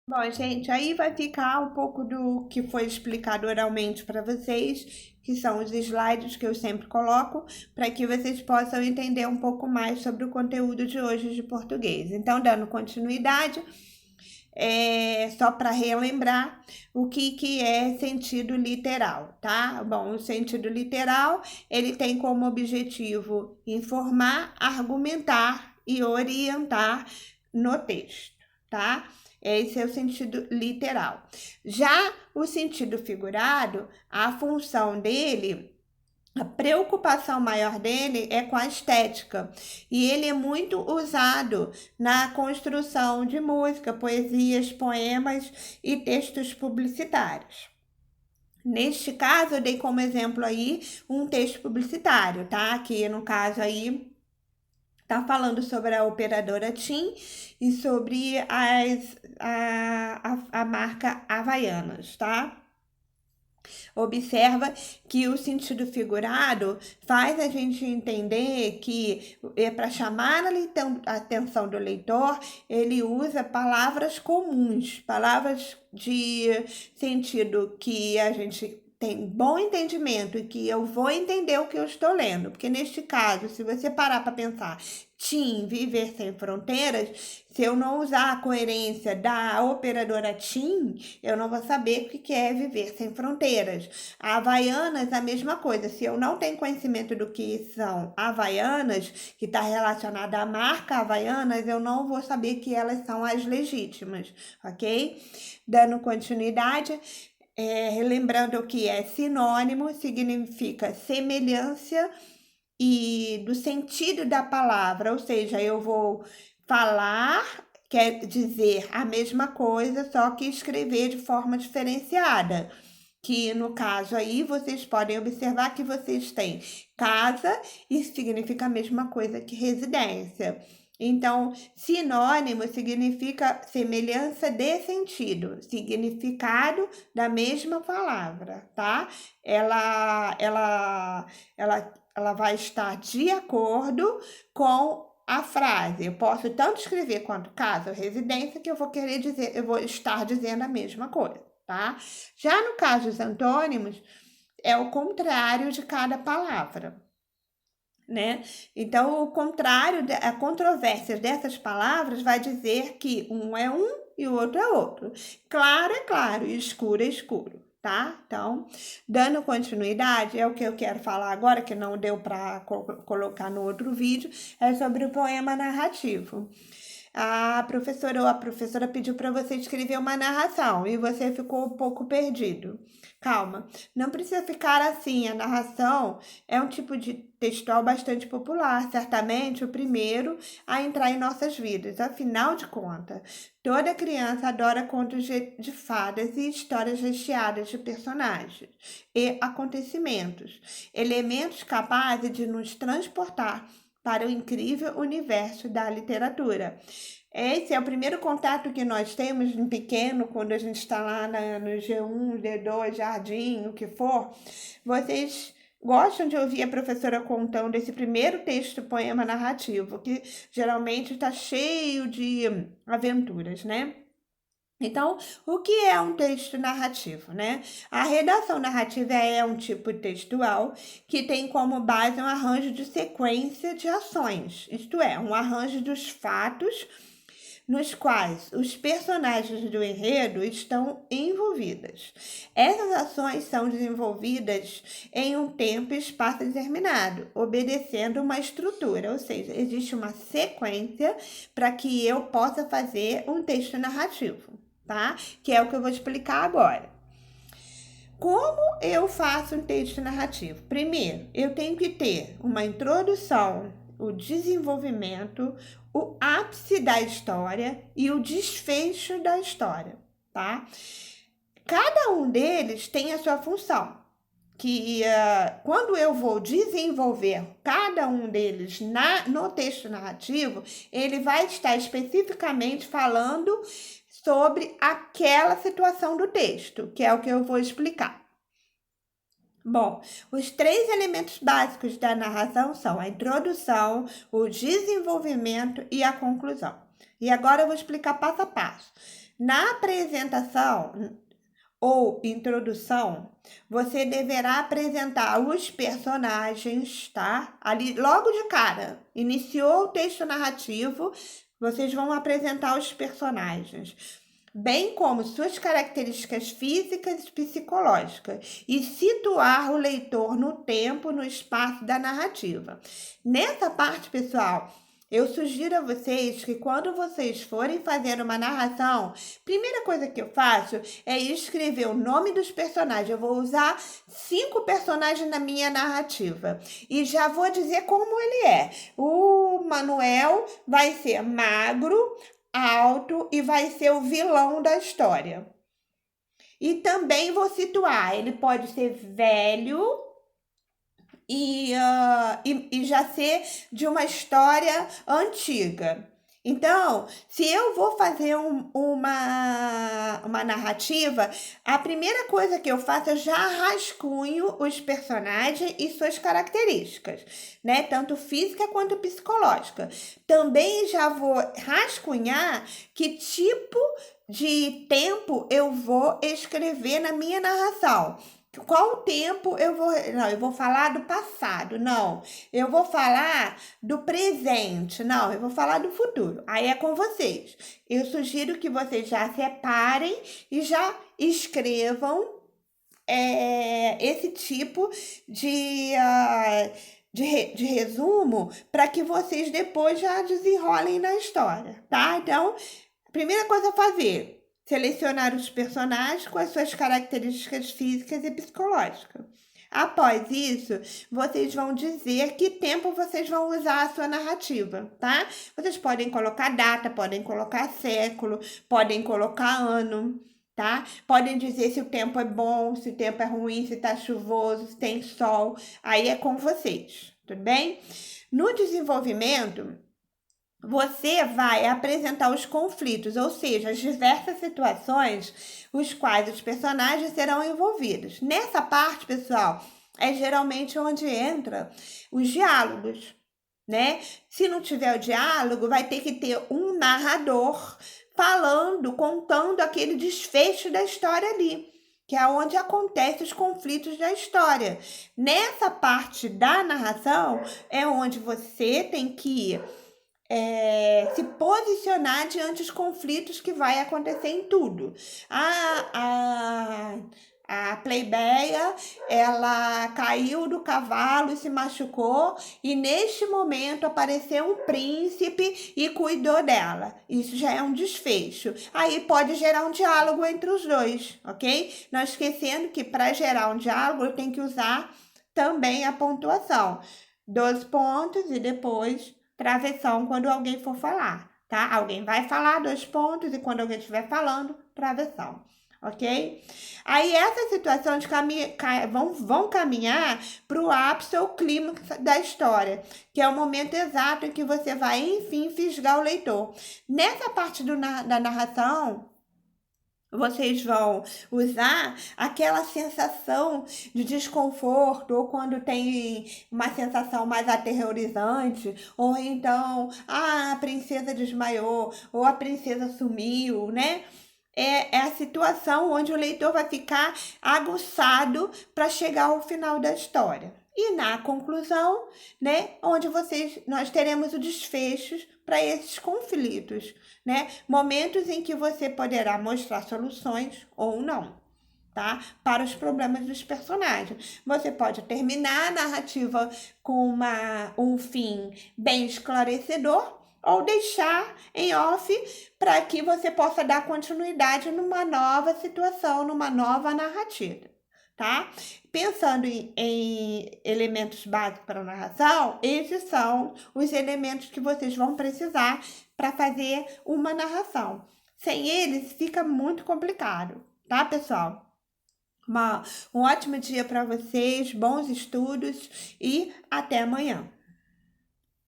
Bom, gente, aí vai ficar um pouco do que foi explicado oralmente para vocês, que são os slides que eu sempre coloco, para que vocês possam entender um pouco mais sobre o conteúdo de hoje de português. Então, dando continuidade, só para relembrar o que é sentido literal, tá? Bom, o sentido literal, ele tem como objetivo informar, argumentar e orientar no texto, tá? Esse é o sentido literal. Já o sentido figurado, a função dele, a preocupação maior dele é com a estética, e ele é muito usado na construção de música, poesias, poemas e textos publicitários. Neste caso, eu dei como exemplo aí um texto publicitário, tá? Que no caso aí tá falando sobre a operadora TIM e sobre a marca Havaianas, tá? Observa que o sentido figurado faz a gente entender que é para chamar a atenção do leitor, ele usa palavras comuns, palavras de sentido que a gente tem bom entendimento e que eu vou entender o que eu estou lendo. Porque neste caso, se você parar para pensar, TIM, viver sem fronteiras, se eu não usar a coerência da operadora TIM, eu não vou saber o que é viver sem fronteiras. A Havaianas, a mesma coisa. Se eu não tenho conhecimento do que são Havaianas, que está relacionada à marca Havaianas, eu não vou saber que elas são as legítimas, ok? Dando continuidade, relembrando que é sinônimo, significa semelhança e do sentido da palavra, ou seja, eu vou falar, quer dizer a mesma coisa, só que escrever de forma diferenciada. Que no caso aí vocês podem observar que vocês têm casa e significa a mesma coisa que residência. Então, sinônimo significa semelhança de sentido, significado da mesma palavra, tá? Ela vai estar de acordo com a frase. Eu posso tanto escrever quanto casa ou residência que eu vou querer dizer, eu vou estar dizendo a mesma coisa, tá? Já no caso dos antônimos, é o contrário de cada palavra, né? Então, o contrário, a controvérsia dessas palavras vai dizer que um é um e o outro é outro. Claro é claro e escuro é escuro, tá? Então, dando continuidade, é o que eu quero falar agora, que não deu para colocar no outro vídeo, é sobre o poema narrativo. A professora pediu para você escrever uma narração e você ficou um pouco perdido. Calma, não precisa ficar assim. A narração é um tipo de textual bastante popular, certamente o primeiro a entrar em nossas vidas. Afinal de contas, toda criança adora contos de fadas e histórias recheadas de personagens e acontecimentos, elementos capazes de nos transportar para o incrível universo da literatura. Esse é o primeiro contato que nós temos em pequeno, quando a gente está lá no G1, D2, Jardim, o que for. Vocês gostam de ouvir a professora contando esse primeiro texto, poema narrativo, que geralmente está cheio de aventuras, né? Então, o que é um texto narrativo, né? A redação narrativa é um tipo textual que tem como base um arranjo de sequência de ações, isto é, um arranjo dos fatos nos quais os personagens do enredo estão envolvidos. Essas ações são desenvolvidas em um tempo e espaço determinado, obedecendo uma estrutura, ou seja, existe uma sequência para que eu possa fazer um texto narrativo, tá? Que é o que eu vou explicar agora. Como eu faço um texto narrativo? Primeiro, eu tenho que ter uma introdução, o desenvolvimento, o ápice da história e o desfecho da história, tá? Cada um deles tem a sua função. Que quando eu vou desenvolver cada um deles no texto narrativo, ele vai estar especificamente falando sobre aquela situação do texto, que é o que eu vou explicar. Bom, os três elementos básicos da narração são a introdução, o desenvolvimento e a conclusão. E agora eu vou explicar passo a passo. Na apresentação ou introdução, você deverá apresentar os personagens, tá? Ali, logo de cara, iniciou o texto narrativo, vocês vão apresentar os personagens, bem como suas características físicas e psicológicas, e situar o leitor no tempo, no espaço da narrativa. Nessa parte, pessoal, eu sugiro a vocês que quando vocês forem fazer uma narração, primeira coisa que eu faço é escrever o nome dos personagens. Eu vou usar 5 personagens na minha narrativa e já vou dizer como ele é. O Manuel vai ser magro, alto e vai ser o vilão da história. E também vou situar, ele pode ser velho e já ser de uma história antiga. Então, se eu vou fazer uma narrativa, a primeira coisa que eu faço, eu já rascunho os personagens e suas características, né? Tanto física quanto psicológica. Também já vou rascunhar que tipo de tempo eu vou escrever na minha narração. Qual tempo eu vou. Não, eu vou falar do passado. Não, eu vou falar do presente. Não, eu vou falar do futuro. Aí é com vocês. Eu sugiro que vocês já separem e já escrevam esse tipo de resumo para que vocês depois já desenrolem na história, tá? Então, primeira coisa a fazer. Selecionar os personagens com as suas características físicas e psicológicas. Após isso, vocês vão dizer que tempo vocês vão usar a sua narrativa, tá? Vocês podem colocar data, podem colocar século, podem colocar ano, tá? Podem dizer se o tempo é bom, se o tempo é ruim, se tá chuvoso, se tem sol. Aí é com vocês, tudo bem? No desenvolvimento, você vai apresentar os conflitos, ou seja, as diversas situações os quais os personagens serão envolvidos. Nessa parte, pessoal, é geralmente onde entra os diálogos, né? Se não tiver o diálogo, vai ter que ter um narrador falando, contando aquele desfecho da história ali, que é onde acontecem os conflitos da história. Nessa parte da narração é onde você tem que se posicionar diante dos conflitos que vai acontecer em tudo. A plebeia, ela caiu do cavalo e se machucou, e neste momento apareceu um príncipe e cuidou dela. Isso já é um desfecho. Aí pode gerar um diálogo entre os dois, ok? Não esquecendo que para gerar um diálogo eu tenho que usar também a pontuação. 12 pontos e depois travessão quando alguém for falar, tá? Alguém vai falar 2 pontos e quando alguém estiver falando, travessão, ok? Aí essas situações vão caminhar para o ápice ou clímax da história, que é o momento exato em que você vai, enfim, fisgar o leitor. Nessa parte da narração, vocês vão usar aquela sensação de desconforto, ou quando tem uma sensação mais aterrorizante, ou então, a princesa desmaiou, ou a princesa sumiu, né? É a situação onde o leitor vai ficar aguçado para chegar ao final da história. E na conclusão, né, onde nós teremos o desfecho para esses conflitos, né? Momentos em que você poderá mostrar soluções ou não, tá? Para os problemas dos personagens. Você pode terminar a narrativa com um fim bem esclarecedor ou deixar em off para que você possa dar continuidade numa nova situação, numa nova narrativa, tá? Pensando em elementos básicos para a narração, esses são os elementos que vocês vão precisar para fazer uma narração. Sem eles, fica muito complicado, tá, pessoal? Um ótimo dia para vocês, bons estudos e até amanhã.